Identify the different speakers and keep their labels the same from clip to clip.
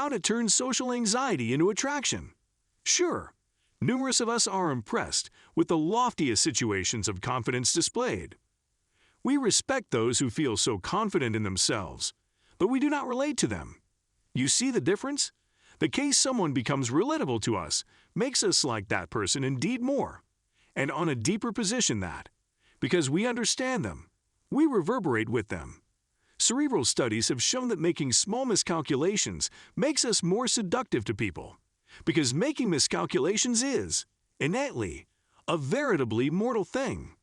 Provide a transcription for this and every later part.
Speaker 1: how to turn social anxiety into attraction. Sure, numerous of us are impressed with the loftiest situations of confidence displayed. We respect those who feel so confident in themselves, but we do not relate to them. You see the difference? The case someone becomes relatable to us makes us like that person indeed more, and on a deeper position that, because we understand them, we reverberate with them. Cerebral studies have shown that making small miscalculations makes us more seductive to people, because making miscalculations is, innately, a veritably mortal thing.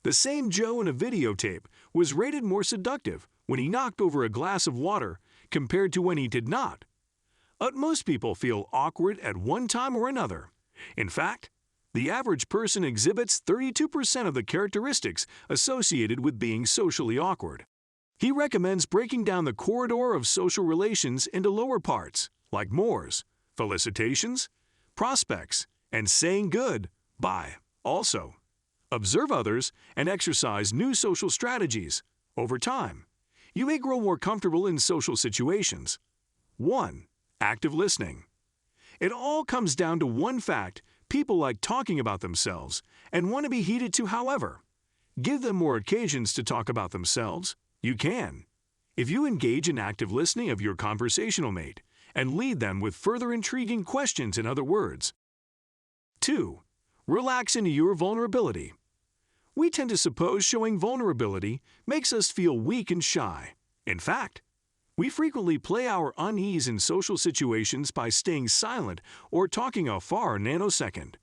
Speaker 1: The same Joe in a videotape was rated more seductive when he knocked over a glass of water compared to when he did not. Most people feel awkward at one time or another. In fact, the average person exhibits 32% of the characteristics associated with being socially awkward. He recommends breaking down the corridor of social relations into lower parts, like mores, felicitations, prospects, and saying goodbye. Also, observe others and exercise new social strategies. Over time, you may grow more comfortable in social situations. 1. Active listening. It all comes down to one fact: people like talking about themselves and want to be heeded to. However, give them more occasions to talk about themselves. You can, if you engage in active listening of your conversational mate and lead them with further intriguing questions. In other words. 2. Relax into your vulnerability. We tend to suppose showing vulnerability makes us feel weak and shy. In fact, we frequently play our unease in social situations by staying silent or talking a far nanosecond.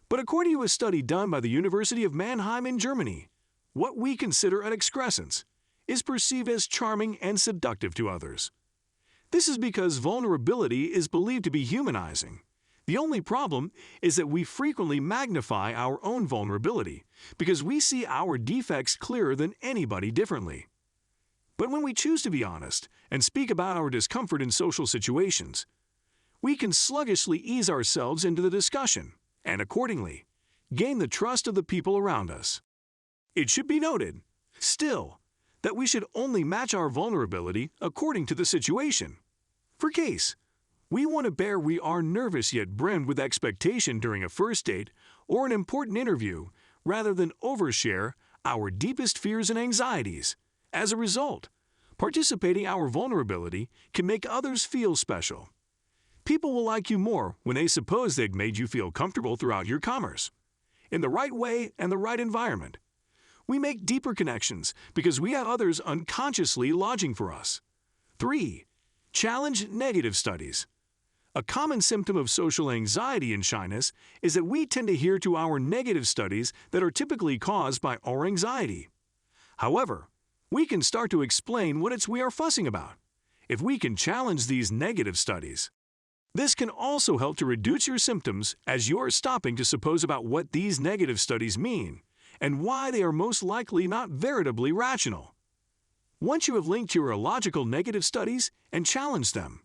Speaker 1: But according to a study done by the University of Mannheim in Germany, what we consider an excrescence is perceived as charming and seductive to others. This is because vulnerability is believed to be humanizing. The only problem is that we frequently magnify our own vulnerability because we see our defects clearer than anybody differently. But when we choose to be honest and speak about our discomfort in social situations, we can sluggishly ease ourselves into the discussion and, accordingly, gain the trust of the people around us. It should be noted, still, that we should only match our vulnerability according to the situation. For case, we want to bear we are nervous yet brimmed with expectation during a first date or an important interview rather than overshare our deepest fears and anxieties. As a result, participating our vulnerability can make others feel special. People will like you more when they suppose they've made you feel comfortable throughout your commerce. In the right way and the right environment, we make deeper connections because we have others unconsciously lodging for us. 3. Challenge negative studies. A common symptom of social anxiety and shyness is that we tend to adhere to our negative studies that are typically caused by our anxiety. However, we can start to explain what it's we are fussing about if we can challenge these negative studies. This can also help to reduce your symptoms as you're stopping to suppose about what these negative studies mean and why they are most likely not veritably rational. Once you have linked your illogical negative studies and challenged them,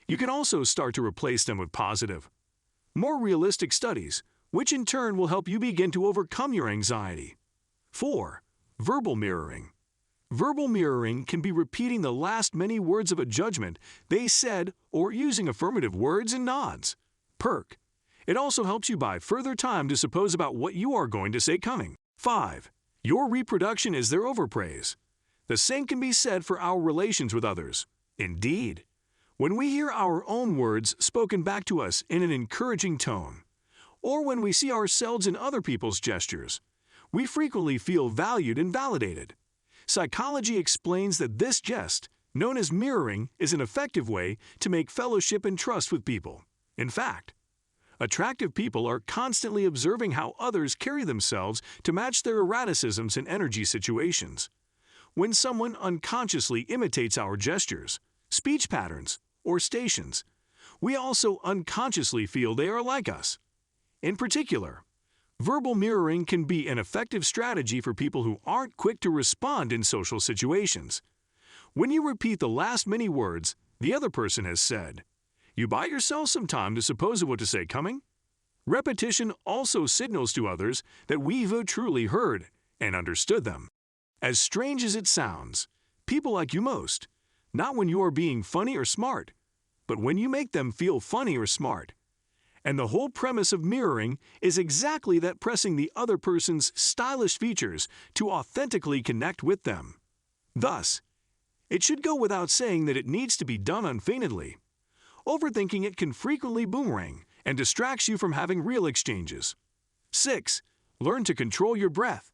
Speaker 1: you can also start to replace them with positive, more realistic studies, which in turn will help you begin to overcome your anxiety. 4. Verbal mirroring. Verbal mirroring can be repeating the last many words of a judgment they said or using affirmative words and nods. Perk. It also helps you buy further time to suppose about what you are going to say coming. 5. Your reproduction is their overpraise. The same can be said for our relations with others. Indeed, when we hear our own words spoken back to us in an encouraging tone, or when we see ourselves in other people's gestures, we frequently feel valued and validated. Psychology explains that this gest, known as mirroring, is an effective way to make fellowship and trust with people. In fact, attractive people are constantly observing how others carry themselves to match their erraticisms in energy situations. When someone unconsciously imitates our gestures, speech patterns, or stations, we also unconsciously feel they are like us. In particular, verbal mirroring can be an effective strategy for people who aren't quick to respond in social situations. When you repeat the last many words the other person has said, you buy yourself some time to suppose of what to say coming. Repetition also signals to others that we've truly heard and understood them. As strange as it sounds, people like you most, not when you are being funny or smart, but when you make them feel funny or smart. And the whole premise of mirroring is exactly that, pressing the other person's stylish features to authentically connect with them. Thus, it should go without saying that it needs to be done unfeignedly. Overthinking it can frequently boomerang and distracts you from having real exchanges. 6. Learn to control your breath.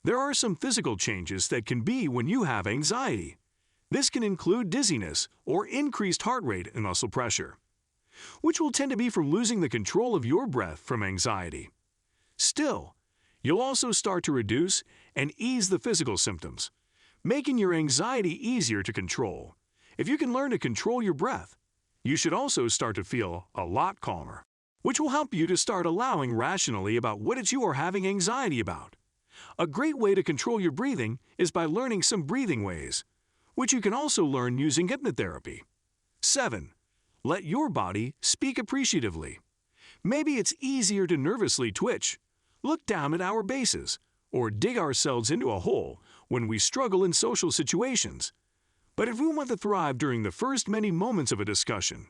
Speaker 1: There are some physical changes that can be when you have anxiety. This can include dizziness or increased heart rate and muscle pressure, which will tend to be from losing the control of your breath from anxiety. Still, you'll also start to reduce and ease the physical symptoms, making your anxiety easier to control. If you can learn to control your breath, you should also start to feel a lot calmer, which will help you to start allowing rationally about what it's you are having anxiety about. A great way to control your breathing is by learning some breathing ways, which you can also learn using hypnotherapy. 7. Let your body speak appreciatively. Maybe it's easier to nervously twitch, look down at our bases, or dig ourselves into a hole when we struggle in social situations. But if we want to thrive during the first many moments of a discussion,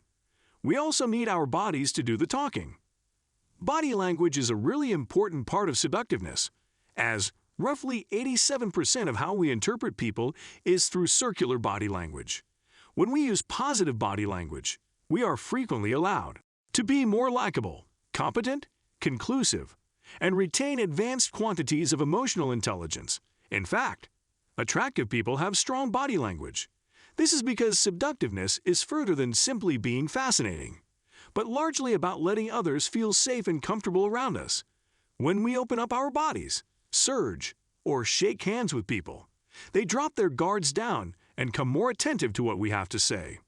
Speaker 1: we also need our bodies to do the talking. Body language is a really important part of seductiveness, as roughly 87% of how we interpret people is through circular body language. When we use positive body language, we are frequently allowed to be more likable, competent, conclusive, and retain advanced quantities of emotional intelligence. In fact, attractive people have strong body language. This is because seductiveness is further than simply being fascinating, but largely about letting others feel safe and comfortable around us. When we open up our bodies, surge, or shake hands with people, they drop their guards down and come more attentive to what we have to say.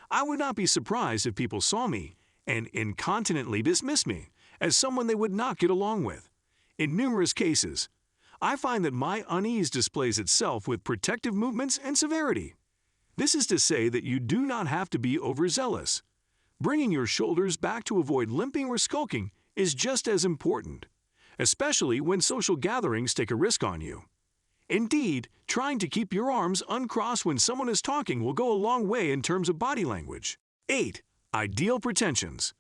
Speaker 1: I would not be surprised if people saw me and incontinently dismiss me as someone they would not get along with. In numerous cases, I find that my unease displays itself with protective movements and severity. This is to say that you do not have to be overzealous. Bringing your shoulders back to avoid limping or skulking is just as important, especially when social gatherings take a risk on you. Indeed, trying to keep your arms uncrossed when someone is talking will go a long way in terms of body language. 8. Ideal pretensions.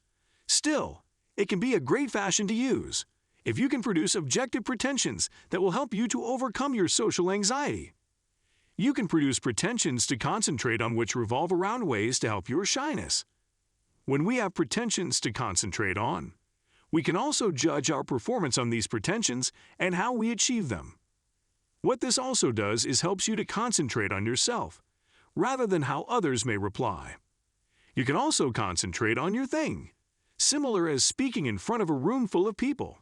Speaker 1: Still, it can be a great fashion to use if you can produce objective pretensions that will help you to overcome your social anxiety. You can produce pretensions to concentrate on which revolve around ways to help your shyness. When we have pretensions to concentrate on, we can also judge our performance on these pretensions and how we achieve them. What this also does is helps you to concentrate on yourself, rather than how others may reply. You can also concentrate on your thing, similar as speaking in front of a room full of people,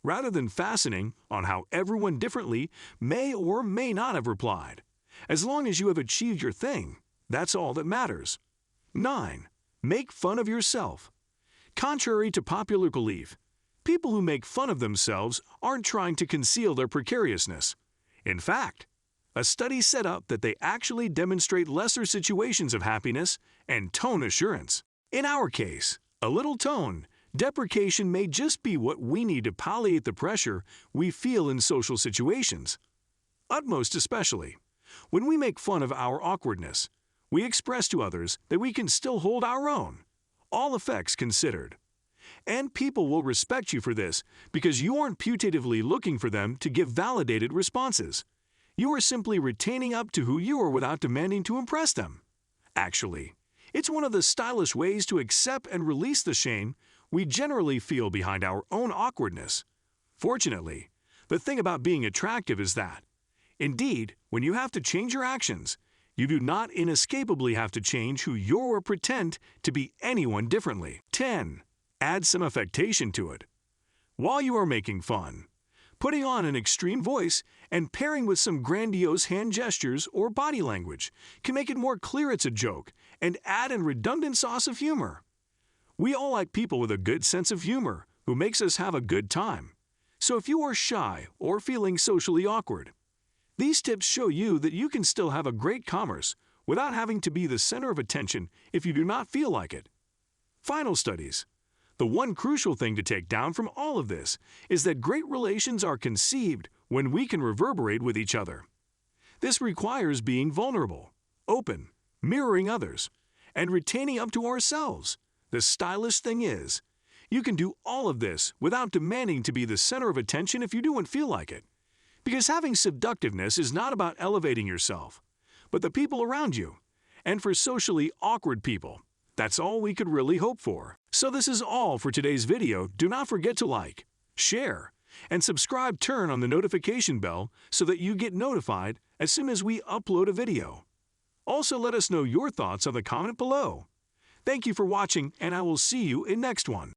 Speaker 1: rather than fastening on how everyone differently may or may not have replied. As long as you have achieved your thing, that's all that matters. 9. Make fun of yourself. Contrary to popular belief, people who make fun of themselves aren't trying to conceal their precariousness. In fact, a study set up that they actually demonstrate lesser situations of happiness and tone assurance. In our case, a little tone deprecation may just be what we need to palliate the pressure we feel in social situations. Utmost especially, when we make fun of our awkwardness, we express to others that we can still hold our own, all effects considered. And people will respect you for this because you aren't putatively looking for them to give validated responses. You are simply retaining up to who you are without demanding to impress them. Actually, it's one of the stylish ways to accept and release the shame we generally feel behind our own awkwardness. Fortunately, the thing about being attractive is that, indeed, when you have to change your actions, you do not inescapably have to change who you are or pretend to be anyone differently. 10. Add some affectation to it. While you are making fun, putting on an extreme voice and pairing with some grandiose hand gestures or body language can make it more clear it's a joke and add a redundant sauce of humor. We all like people with a good sense of humor who makes us have a good time. So if you are shy or feeling socially awkward, these tips show you that you can still have a great commerce without having to be the center of attention if you do not feel like it. Final studies. The one crucial thing to take down from all of this is that great relations are conceived when we can reverberate with each other. This requires being vulnerable, open, mirroring others, and retaining up to ourselves. The stylish thing is, you can do all of this without demanding to be the center of attention if you don't feel like it. Because having seductiveness is not about elevating yourself, but the people around you. And for socially awkward people, that's all we could really hope for. So this is all for today's video. Do not forget to like, share, and subscribe. Turn on the notification bell so that you get notified as soon as we upload a video. Also, let us know your thoughts on the comment below. Thank you for watching, and I will see you in next one.